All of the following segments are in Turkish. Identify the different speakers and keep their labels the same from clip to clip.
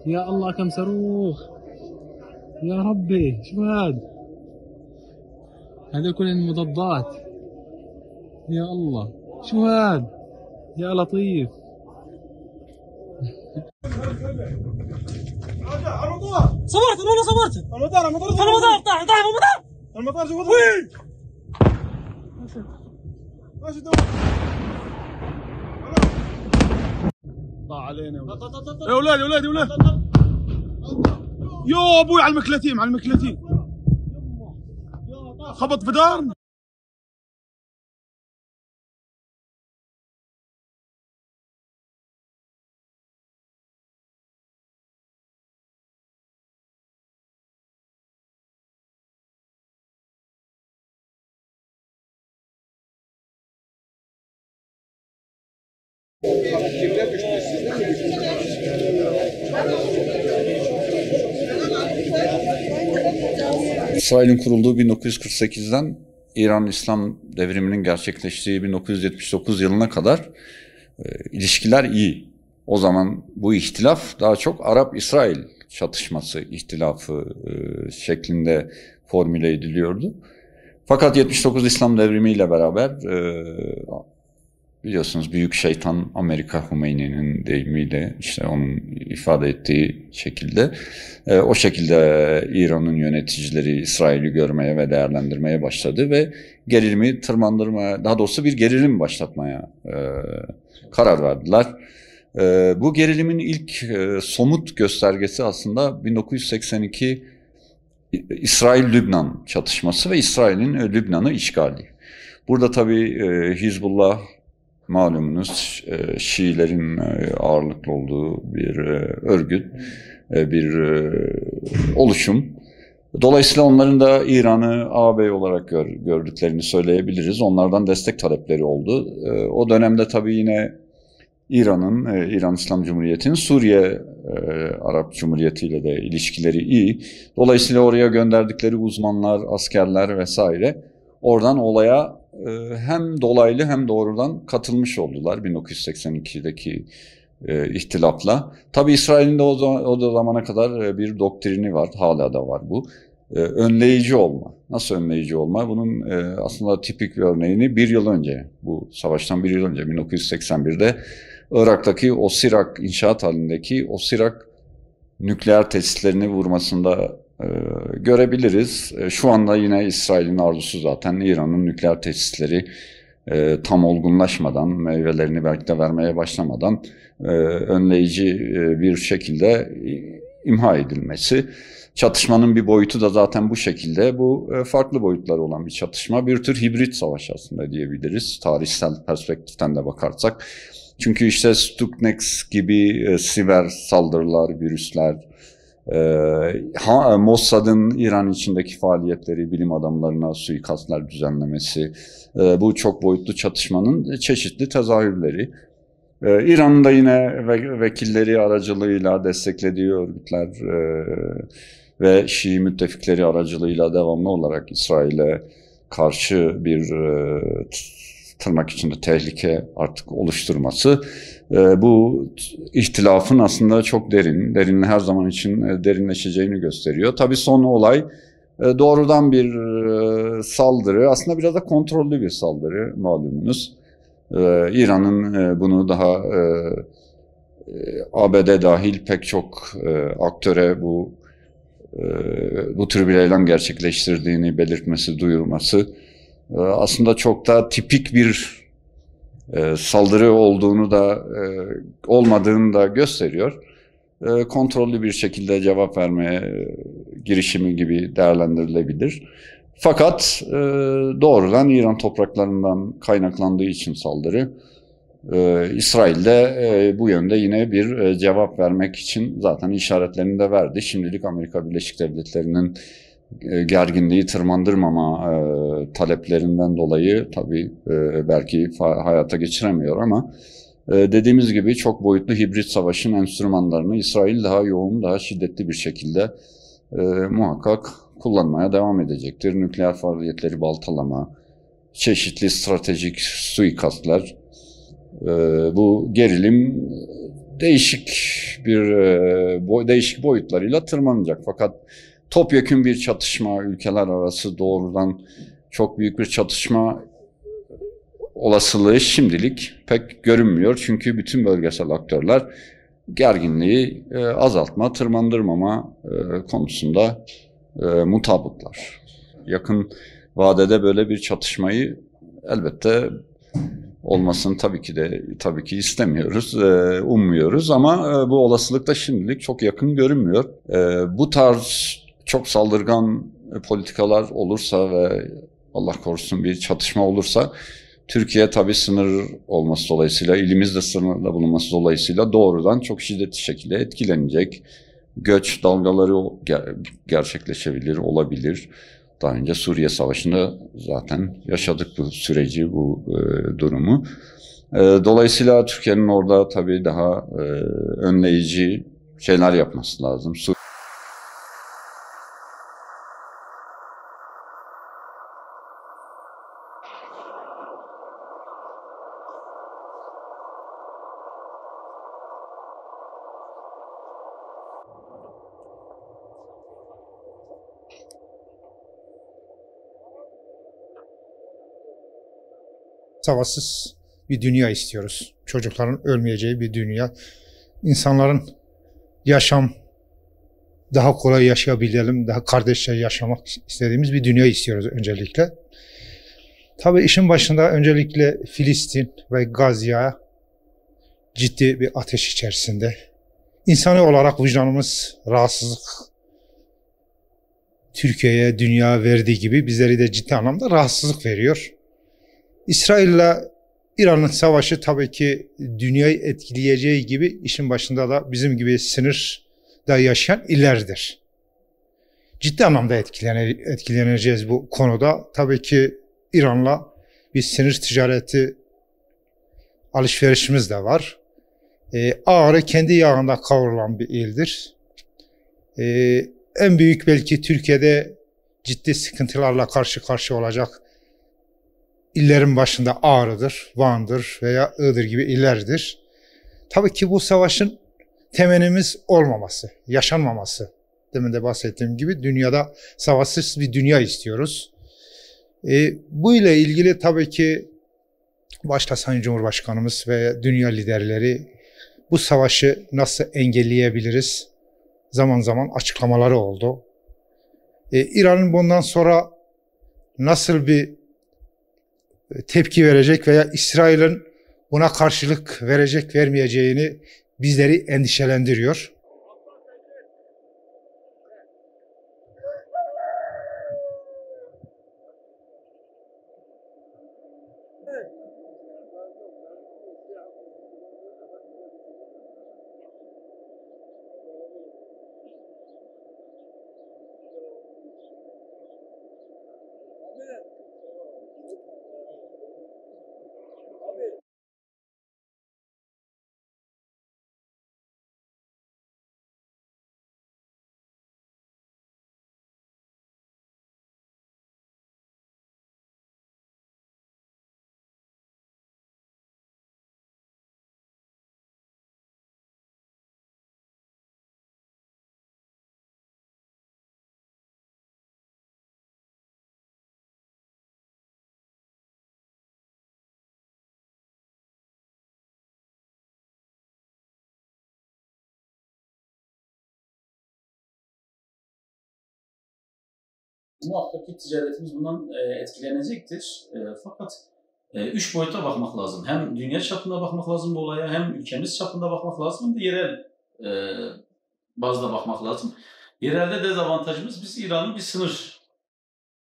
Speaker 1: يا الله كم صاروخ. يا ربي شو هذول كل المضادات. يا الله شو يا لطيف.
Speaker 2: صورت والله صورت. المطار طاح المطار جوا وين؟ ماشي طاح علينا يا اولاد يا ابوي على المكلتين خبط في دار.
Speaker 3: İsrail'in kurulduğu 1948'den İran İslam devriminin gerçekleştiği 1979 yılına kadar ilişkiler iyi. O zaman bu ihtilaf daha çok Arap-İsrail çatışması ihtilafı şeklinde formüle ediliyordu. Fakat 79 İslam devrimiyle beraber biliyorsunuz büyük şeytan Amerika, Hümeyni'nin deyimiyle işte onun ifade ettiği şekilde o şekilde İran'ın yöneticileri İsrail'i görmeye ve değerlendirmeye başladı ve gerilimi tırmandırmaya, daha doğrusu bir gerilim başlatmaya karar verdiler. Bu gerilimin ilk somut göstergesi aslında 1982 İsrail-Lübnan çatışması ve İsrail'in Lübnan'ı işgali. Burada tabii Hizbullah malumunuz Şiilerin ağırlıklı olduğu bir örgüt, bir oluşum. Dolayısıyla onların da İran'ı ağabey olarak gördüklerini söyleyebiliriz. Onlardan destek talepleri oldu. O dönemde tabii yine İran İslam Cumhuriyeti'nin Suriye Arap Cumhuriyeti ile de ilişkileri iyi. Dolayısıyla oraya gönderdikleri uzmanlar, askerler vesaire oradan olaya hem dolaylı hem doğrudan katılmış oldular 1982'deki ihtilafla. Tabii İsrail'in de o zamana kadar bir doktrini var, hala da var bu. Önleyici olma. Nasıl önleyici olma? Bunun aslında tipik bir örneğini bir yıl önce, bu savaştan bir yıl önce 1981'de Irak'taki Osirak inşaat halindeki Osirak nükleer tesislerini vurmasında görebiliriz. Şu anda yine İsrail'in arzusu zaten İran'ın nükleer tesisleri tam olgunlaşmadan, meyvelerini belki de vermeye başlamadan önleyici bir şekilde imha edilmesi. Çatışmanın bir boyutu da zaten bu şekilde. Bu farklı boyutları olan bir çatışma. Bir tür hibrit savaş aslında diyebiliriz. Tarihsel perspektiften de bakarsak. Çünkü işte Stuxnet gibi siber saldırılar, virüsler, Mossad'ın İran içindeki faaliyetleri, bilim adamlarına suikastlar düzenlemesi, bu çok boyutlu çatışmanın çeşitli tezahürleri. İran'ın da yine vekilleri aracılığıyla desteklediği örgütler ve Şii müttefikleri aracılığıyla devamlı olarak İsrail'e karşı bir tırnak içinde tehlike artık oluşturması bu ihtilafın aslında çok derin her zaman için derinleşeceğini gösteriyor. Tabii son olay doğrudan bir saldırı, aslında biraz da kontrollü bir saldırı malumunuz. İran'ın bunu daha ABD dahil pek çok aktöre bu tür bir eylem gerçekleştirdiğini belirtmesi, duyurması aslında çok da tipik bir saldırı olduğunu da olmadığını da gösteriyor. Kontrollü bir şekilde cevap vermeye girişimi gibi değerlendirilebilir. Fakat doğrudan İran topraklarından kaynaklandığı için saldırı, İsrail'de bu yönde yine bir cevap vermek için zaten işaretlerini de verdi. Şimdilik Amerika Birleşik Devletleri'nin gerginliği tırmandırmama taleplerinden dolayı tabii belki hayata geçiremiyor ama Dediğimiz gibi çok boyutlu hibrit savaşın enstrümanlarını İsrail daha yoğun, daha şiddetli bir şekilde muhakkak kullanmaya devam edecektir. Nükleer faaliyetleri baltalama, çeşitli stratejik suikastlar, bu gerilim değişik boyutlarıyla tırmanacak. Fakat topyekün bir çatışma, ülkeler arası doğrudan çok büyük bir çatışma olasılığı şimdilik pek görünmüyor. Çünkü bütün bölgesel aktörler gerginliği azaltma, tırmandırmama konusunda mutabıklar. Yakın vadede böyle bir çatışmayı elbette olmasını tabii ki istemiyoruz, ummuyoruz ama bu olasılık da şimdilik çok yakın görünmüyor. Bu tarz çok saldırgan politikalar olursa ve Allah korusun bir çatışma olursa Türkiye tabii sınır olması dolayısıyla, ilimizde sınırda bulunması dolayısıyla doğrudan çok şiddetli şekilde etkilenecek. Göç dalgaları gerçekleşebilir, olabilir. Daha önce Suriye Savaşı'nda zaten yaşadık bu süreci, bu durumu. Dolayısıyla Türkiye'nin orada tabii daha önleyici şeyler yapması lazım.
Speaker 4: Savaşsız bir dünya istiyoruz. Çocukların ölmeyeceği bir dünya. İnsanların daha kolay yaşayabilelim, daha kardeşçe yaşamak istediğimiz bir dünya istiyoruz öncelikle. Tabii işin başında öncelikle Filistin ve Gazze'ye ciddi bir ateş içerisinde. İnsani olarak vicdanımız rahatsızlık, Türkiye'ye, dünya verdiği gibi bizleri de ciddi anlamda rahatsızlık veriyor. İsrail'le İran'ın savaşı tabii ki dünyayı etkileyeceği gibi işin başında da bizim gibi sınırda yaşayan illerdir. Ciddi anlamda etkileneceğiz bu konuda. Tabii ki İran'la bir sınır ticareti alışverişimiz de var. Ağrı kendi yağında kavrulan bir ildir. En büyük belki Türkiye'de ciddi sıkıntılarla karşı karşıya olacak illerin başında Ağrı'dır, Van'dır veya Iğdır gibi illerdir. Tabii ki bu savaşın temennimiz olmaması, yaşanmaması. Demin de bahsettiğim gibi dünyada savaşsız bir dünya istiyoruz. Bu ile ilgili tabii ki başta Sayın Cumhurbaşkanımız ve dünya liderleri bu savaşı nasıl engelleyebiliriz? Zaman zaman açıklamaları oldu. İran'ın bundan sonra nasıl bir tepki verecek veya İsrail'in buna karşılık verecek vermeyeceğini bizleri endişelendiriyor.
Speaker 5: Muhakkak ki ticaretimiz bundan etkilenecektir. Fakat üç boyuta bakmak lazım. Hem dünya çapında bakmak lazım bu olaya, hem ülkemiz çapında bakmak lazım, hem de yerel bazda bakmak lazım. Yerelde dezavantajımız, biz İran'ın bir sınır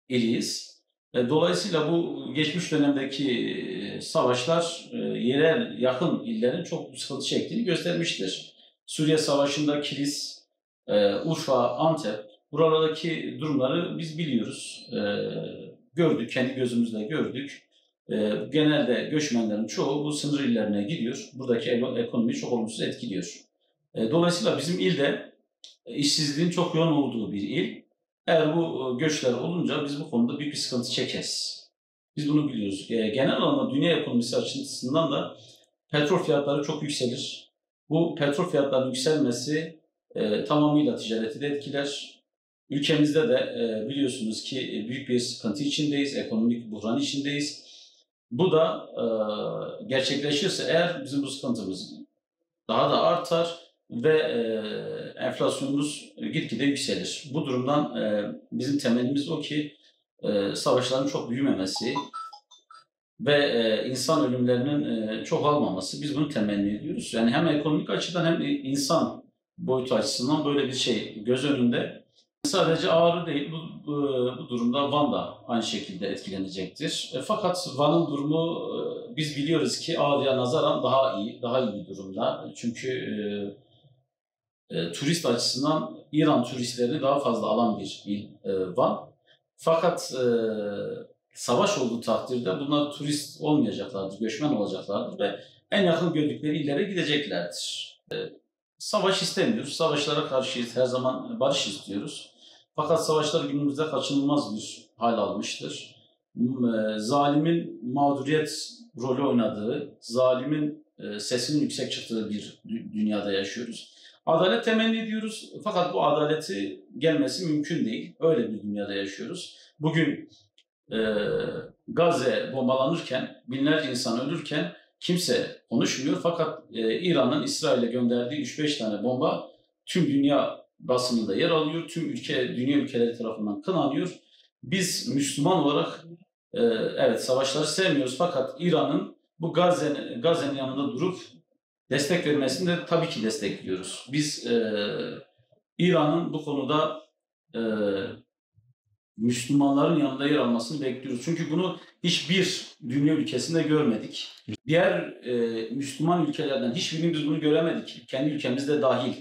Speaker 5: iliyiz. Dolayısıyla bu geçmiş dönemdeki savaşlar yerel yakın illerin çok sıkıntı çektiğini göstermiştir. Suriye Savaşı'nda Kilis, Urfa, Antep, buralardaki durumları biz biliyoruz. Gördük, kendi gözümüzle gördük. Genelde göçmenlerin çoğu bu sınır illerine gidiyor. Buradaki ekonomiyi çok olumsuz etkiliyor. Dolayısıyla bizim ilde işsizliğin çok yoğun olduğu bir il. Eğer bu göçler olunca biz bu konuda büyük bir sıkıntı çekeriz. Biz bunu biliyoruz. Genel anlamda dünya ekonomisi açısından da petrol fiyatları çok yükselir. Bu petrol fiyatlarının yükselmesi tamamıyla ticareti de etkiler. Ülkemizde de biliyorsunuz ki büyük bir sıkıntı içindeyiz, ekonomik buhran içindeyiz. Bu da gerçekleşirse eğer bizim bu sıkıntımız daha da artar ve enflasyonumuz gitgide yükselir. Bu durumdan bizim temennimiz o ki savaşların çok büyümemesi ve insan ölümlerinin çok olmaması. Biz bunu temenni ediyoruz. Yani hem ekonomik açıdan hem insan boyutu açısından böyle bir şey göz önünde. Sadece Ağrı değil, bu durumda Van da aynı şekilde etkilenecektir. Fakat Van'ın durumu biz biliyoruz ki Ağrı'ya nazaran daha iyi bir durumda. Çünkü turist açısından İran turistlerini daha fazla alan bir il Van. Fakat savaş olduğu takdirde bunlar turist olmayacaklardır, göçmen olacaklardır ve en yakın gördükleri illere gideceklerdir. Savaş istemiyoruz, savaşlara karşıyız, her zaman barış istiyoruz. Fakat savaşlar günümüzde kaçınılmaz bir hal almıştır. Zalimin mağduriyet rolü oynadığı, zalimin sesinin yüksek çıktığı bir dünyada yaşıyoruz. Adalet temenni ediyoruz fakat bu adaleti gelmesi mümkün değil. Öyle bir dünyada yaşıyoruz. Bugün Gazze bombalanırken, binlerce insan ölürken kimse konuşmuyor. Fakat İran'ın İsrail'e gönderdiği 3-5 tane bomba tüm dünya basınında yer alıyor. Tüm dünya ülkeleri tarafından kınanıyor. Biz Müslüman olarak evet savaşları sevmiyoruz fakat İran'ın bu Gazze'nin yanında durup destek vermesini de tabii ki destekliyoruz. Biz İran'ın bu konuda Müslümanların yanında yer almasını bekliyoruz. Çünkü bunu hiçbir dünya ülkesinde görmedik. Diğer Müslüman ülkelerden hiçbirimiz biz bunu göremedik. Kendi ülkemizde dahil.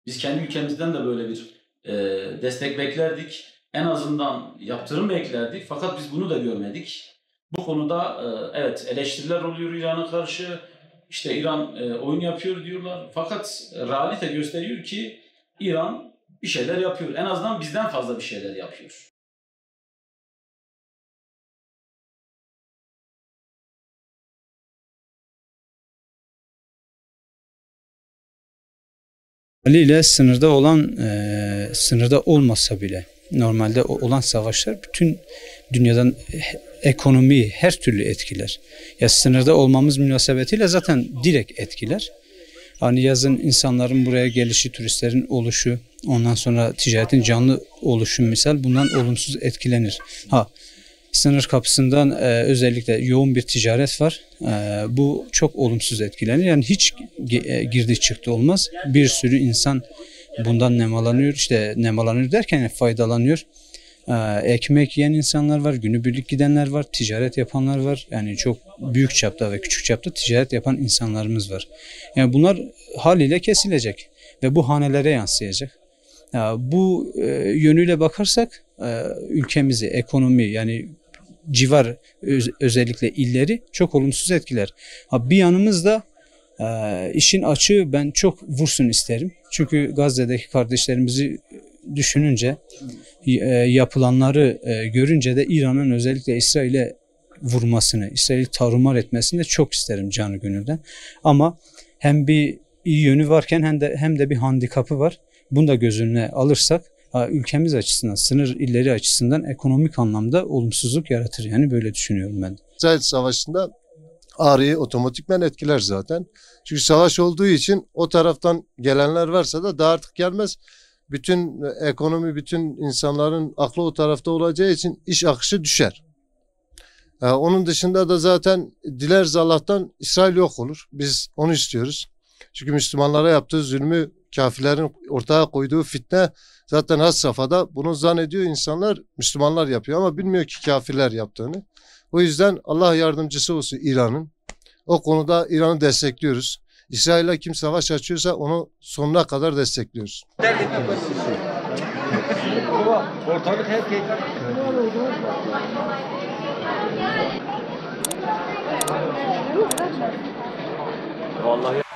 Speaker 5: Biz kendi ülkemizden de böyle bir destek beklerdik. En azından yaptırım beklerdik. Fakat biz bunu da görmedik. Bu konuda evet eleştiriler oluyor İran'a karşı. İşte İran oyun yapıyor diyorlar. Fakat realite gösteriyor ki İran bir şeyler yapıyor. En azından bizden fazla bir şeyler yapıyor.
Speaker 6: Haliyle sınırda olmasa bile normalde olan savaşlar bütün dünyadan ekonomiyi her türlü etkiler. Ya sınırda olmamız münasebetiyle zaten direkt etkiler. Hani yazın insanların buraya gelişi, turistlerin oluşu, ondan sonra ticaretin canlı oluşu misal bundan olumsuz etkilenir. Sınır kapısından özellikle yoğun bir ticaret var. Bu çok olumsuz etkilenir. Yani hiç girdi çıktı olmaz. Bir sürü insan bundan nemalanıyor. İşte nemalanıyor derken faydalanıyor. Ekmek yiyen insanlar var, günübirlik gidenler var, ticaret yapanlar var. Yani çok büyük çapta ve küçük çapta ticaret yapan insanlarımız var. Yani bunlar haliyle kesilecek ve bu hanelere yansıyacak. Bu yönüyle bakarsak ülkemizi, ekonomi yani civar özellikle illeri çok olumsuz etkiler. Bir yanımızda işin açığı ben çok vursun isterim. Çünkü Gazze'deki kardeşlerimizi düşününce yapılanları görünce de İran'ın özellikle İsrail'e vurmasını, İsrail'i tarumar etmesini de çok isterim canı gönülden. Ama hem bir iyi yönü varken hem de bir handikapı var. Bunu da göz önüne alırsak ülkemiz açısından, sınır illeri açısından ekonomik anlamda olumsuzluk yaratır. Yani böyle düşünüyorum ben.
Speaker 7: İsrail Savaşı'nda Ağrı'yı otomatikmen etkiler zaten. Çünkü savaş olduğu için o taraftan gelenler varsa da daha artık gelmez. Bütün ekonomi, bütün insanların aklı o tarafta olacağı için iş akışı düşer. Onun dışında da zaten dileriz Allah'tan İsrail yok olur. Biz onu istiyoruz. Çünkü Müslümanlara yaptığı zulmü, kafirlerin ortaya koyduğu fitne zaten has safhada. Bunu zannediyor insanlar, Müslümanlar yapıyor ama bilmiyor ki kafirler yaptığını. O yüzden Allah yardımcısı olsun İran'ın. O konuda İran'ı destekliyoruz. İsrail'le kim savaş açıyorsa onu sonuna kadar destekliyoruz.
Speaker 8: Ortalık herkes Vallahi